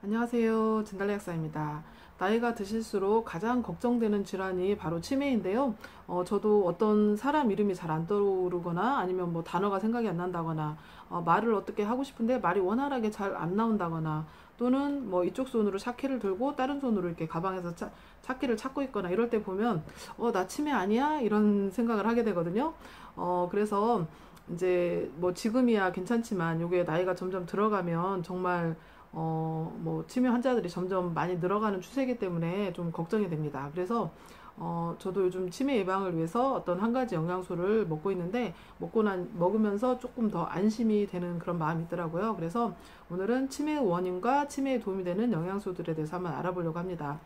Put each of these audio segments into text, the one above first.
안녕하세요. 진달래 약사입니다. 나이가 드실수록 가장 걱정되는 질환이 바로 치매인데요. 저도 어떤 사람 이름이 잘 안 떠오르거나 아니면 뭐 단어가 생각이 안 난다거나 말을 어떻게 하고 싶은데 말이 원활하게 잘 안 나온다거나 또는 뭐 이쪽 손으로 차키를 들고 다른 손으로 이렇게 가방에서 차키를 찾고 있거나 이럴 때 보면 나 치매 아니야? 이런 생각을 하게 되거든요. 그래서 이제 뭐 지금이야 괜찮지만 요게 나이가 점점 들어가면 정말 뭐 치매 환자들이 점점 많이 늘어가는 추세이기 때문에 좀 걱정이 됩니다. 그래서 저도 요즘 치매 예방을 위해서 어떤 한 가지 영양소를 먹고 있는데 먹으면서 조금 더 안심이 되는 그런 마음이 있더라고요. 그래서 오늘은 치매의 원인과 치매에 도움이 되는 영양소들에 대해서 한번 알아보려고 합니다.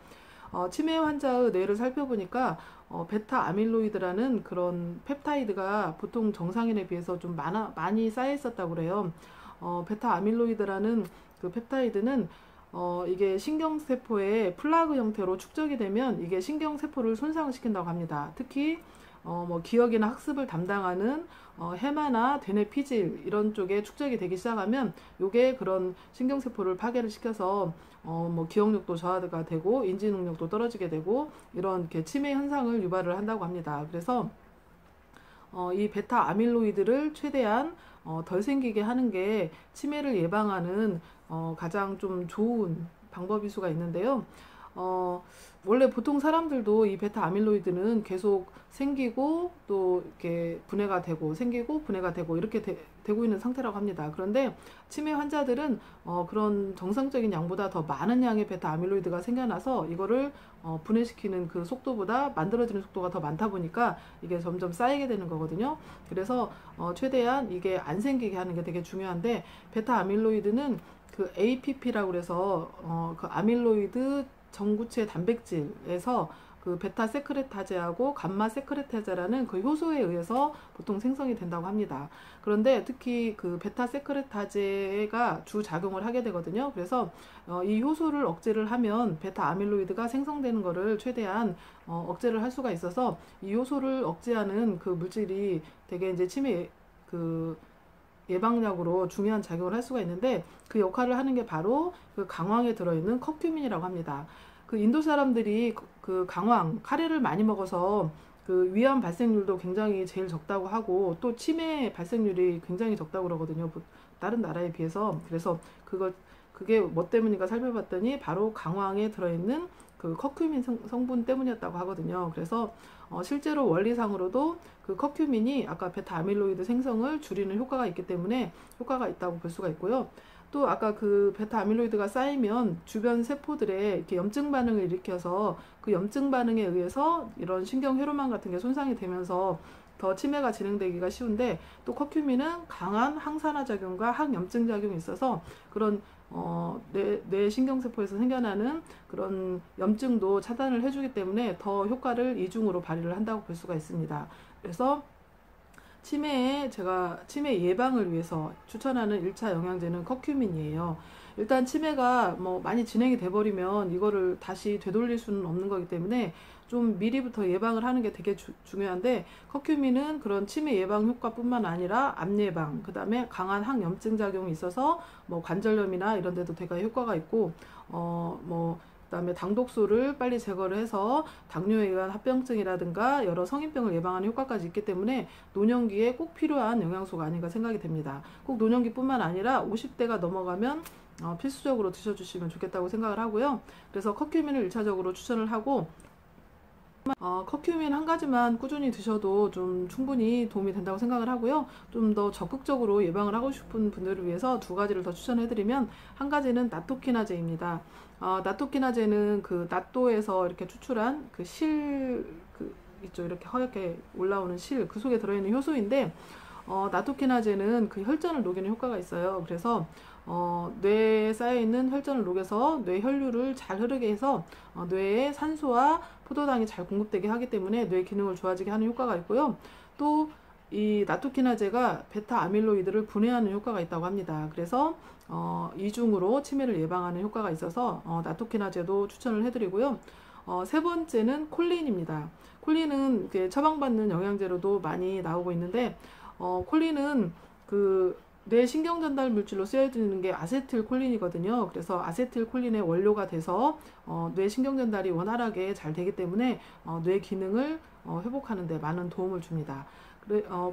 치매 환자의 뇌를 살펴보니까 베타 아밀로이드라는 그런 펩타이드가 보통 정상인에 비해서 좀 많이 쌓여 있었다고 그래요. 베타 아밀로이드라는 그 펩타이드는 이게 신경세포의 플라그 형태로 축적이 되면 이게 신경세포를 손상을 시킨다고 합니다. 특히 뭐 기억이나 학습을 담당하는 해마나 대뇌 피질 이런 쪽에 축적이 되기 시작하면 요게 그런 신경세포를 파괴를 시켜서 뭐 기억력도 저하가 되고 인지 능력도 떨어지게 되고 이런 이렇게 치매 현상을 유발을 한다고 합니다. 그래서 이 베타 아밀로이드를 최대한 덜 생기게 하는 게 치매를 예방하는 가장 좀 좋은 방법일 수가 있는데요. 원래 보통 사람들도 이 베타 아밀로이드는 계속 생기고 또 이렇게 분해가 되고 생기고 분해가 되고 이렇게 되고 있는 상태라고 합니다. 그런데 치매 환자들은 그런 정상적인 양보다 더 많은 양의 베타 아밀로이드가 생겨나서 이거를 분해시키는 그 속도보다 만들어지는 속도가 더 많다 보니까 이게 점점 쌓이게 되는 거거든요. 그래서 최대한 이게 안 생기게 하는 게 되게 중요한데 베타 아밀로이드는 그 APP라고 그래서 그 아밀로이드 전구체 단백질에서 그 베타 세크레타제하고 감마 세크레타제라는 그 효소에 의해서 보통 생성이 된다고 합니다. 그런데 특히 그 베타 세크레타제가 주작용을 하게 되거든요. 그래서 이 효소를 억제를 하면 베타 아밀로이드가 생성되는 거를 최대한 억제를 할 수가 있어서 이 효소를 억제하는 그 물질이 되게 이제 치매 그 예방약으로 중요한 작용을 할 수가 있는데 그 역할을 하는 게 바로 그 강황에 들어있는 커큐민이라고 합니다. 그 인도 사람들이 그 강황, 카레를 많이 먹어서 그 위암 발생률도 굉장히 제일 적다고 하고 또 치매 발생률이 굉장히 적다고 그러거든요. 다른 나라에 비해서. 그래서 그게 뭐 때문인가 살펴봤더니 바로 강황에 들어있는 그 커큐민 성분 때문이었다고 하거든요. 그래서 실제로 원리상으로도 그 커큐민이 아까 베타 아밀로이드 생성을 줄이는 효과가 있기 때문에 효과가 있다고 볼 수가 있고요. 또 아까 그 베타 아밀로이드가 쌓이면 주변 세포들에 이렇게 염증 반응을 일으켜서 그 염증 반응에 의해서 이런 신경 회로망 같은 게 손상이 되면서 더 치매가 진행되기가 쉬운데 또 커큐민은 강한 항산화 작용과 항염증 작용이 있어서 그런 뇌 신경세포에서 생겨나는 그런 염증도 차단을 해주기 때문에 더 효과를 이중으로 발휘를 한다고 볼 수가 있습니다. 그래서 제가 치매 예방을 위해서 추천하는 1차 영양제는 커큐민이에요. 일단 치매가 뭐 많이 진행이 돼버리면 이거를 다시 되돌릴 수는 없는 거기 때문에 좀 미리부터 예방을 하는 게 되게 중요한데 그런 치매 예방 효과뿐만 아니라 암 예방, 그 다음에 강한 항염증 작용이 있어서 뭐 관절염이나 이런 데도 되게 효과가 있고 그다음에 당독소를 빨리 제거를 해서 당뇨에 의한 합병증이라든가 여러 성인병을 예방하는 효과까지 있기 때문에 노년기에 꼭 필요한 영양소가 아닌가 생각이 됩니다. 꼭 노년기뿐만 아니라 50대가 넘어가면 필수적으로 드셔주시면 좋겠다고 생각을 하고요. 그래서 커큐민을 1차적으로 추천을 하고 커큐민 한 가지만 꾸준히 드셔도 좀 충분히 도움이 된다고 생각을 하고요. 좀 더 적극적으로 예방을 하고 싶은 분들을 위해서 2가지를 더 추천해드리면 한 가지는 나토키나제입니다. 나토키나제는 그 나토에서 이렇게 추출한 그 있죠. 이렇게 허옇게 올라오는 그 속에 들어있는 효소인데 나토키나제는 그 혈전을 녹이는 효과가 있어요. 그래서 뇌에 쌓여있는 혈전을 녹여서 뇌 혈류를 잘 흐르게 해서 뇌에 산소와 포도당이 잘 공급되게 하기 때문에 뇌 기능을 좋아지게 하는 효과가 있고요. 또 이 나토키나제가 베타 아밀로이드를 분해하는 효과가 있다고 합니다. 그래서 이중으로 치매를 예방하는 효과가 있어서 나토키나제도 추천을 해드리고요. 세 번째는 콜린입니다. 콜린은 처방받는 영양제로도 많이 나오고 있는데 콜린은 그 뇌 신경 전달 물질로 쓰여지는 게 아세틸콜린이거든요. 그래서 아세틸콜린의 원료가 돼서 뇌 신경 전달이 원활하게 잘 되기 때문에 뇌 기능을 회복하는 데 많은 도움을 줍니다.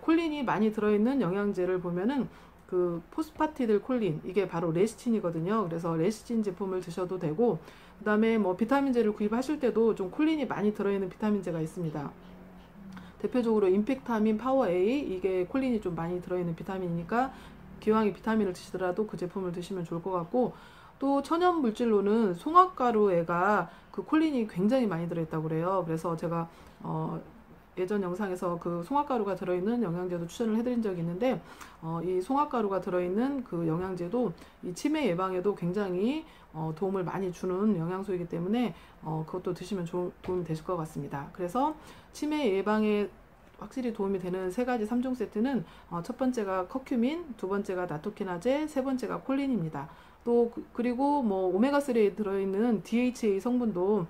콜린이 많이 들어있는 영양제를 보면은 그 포스파티딜 콜린, 이게 바로 레시틴이거든요. 그래서 레시틴 제품을 드셔도 되고, 그 다음에 뭐 비타민제를 구입하실 때도 좀 콜린이 많이 들어있는 비타민제가 있습니다. 대표적으로 임팩타민 파워 A, 이게 콜린이 좀 많이 들어있는 비타민이니까 기왕에 비타민을 드시더라도 그 제품을 드시면 좋을 것 같고, 또 천연 물질로는 송화가루에가 그 콜린이 굉장히 많이 들어있다고 그래요. 그래서 제가 예전 영상에서 그 송화가루가 들어있는 영양제도 추천을 해드린 적이 있는데, 이 송화가루가 들어있는 그 영양제도 이 치매 예방에도 굉장히 도움을 많이 주는 영양소이기 때문에 그것도 드시면 도움이 되실 것 같습니다. 그래서 치매 예방에 확실히 도움이 되는 세 가지 3종 세트는 첫 번째가 커큐민, 두 번째가 나토키나제, 세 번째가 콜린입니다. 또 그리고 뭐 오메가3에 들어있는 DHA 성분도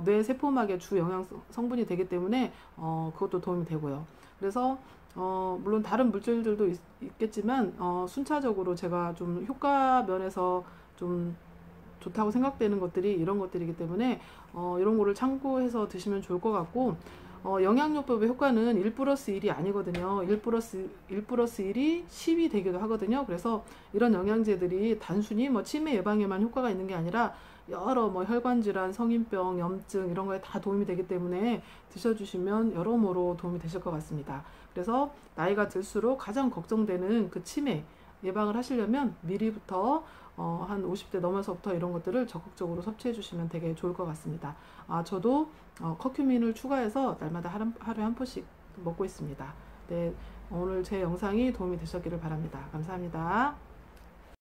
뇌 세포막의 주 영양 성분이 되기 때문에 그것도 도움이 되고요. 그래서 물론 다른 물질들도 있겠지만 순차적으로 제가 좀 효과 면에서 좀 좋다고 생각되는 것들이 이런 것들이기 때문에 이런 거를 참고해서 드시면 좋을 것 같고, 영양요법의 효과는 1+1이 아니거든요. 1+1이 10이 되기도 하거든요. 그래서 이런 영양제들이 단순히 뭐 치매 예방에만 효과가 있는 게 아니라 여러 뭐 혈관질환, 성인병, 염증 이런 거에 다 도움이 되기 때문에 드셔주시면 여러모로 도움이 되실 것 같습니다. 그래서 나이가 들수록 가장 걱정되는 그 치매 예방을 하시려면 미리부터 한 50대 넘어서부터 이런 것들을 적극적으로 섭취해 주시면 되게 좋을 것 같습니다. 저도 커큐민을 추가해서 날마다 하루에 한 포씩 먹고 있습니다. 네, 오늘 제 영상이 도움이 되셨기를 바랍니다. 감사합니다.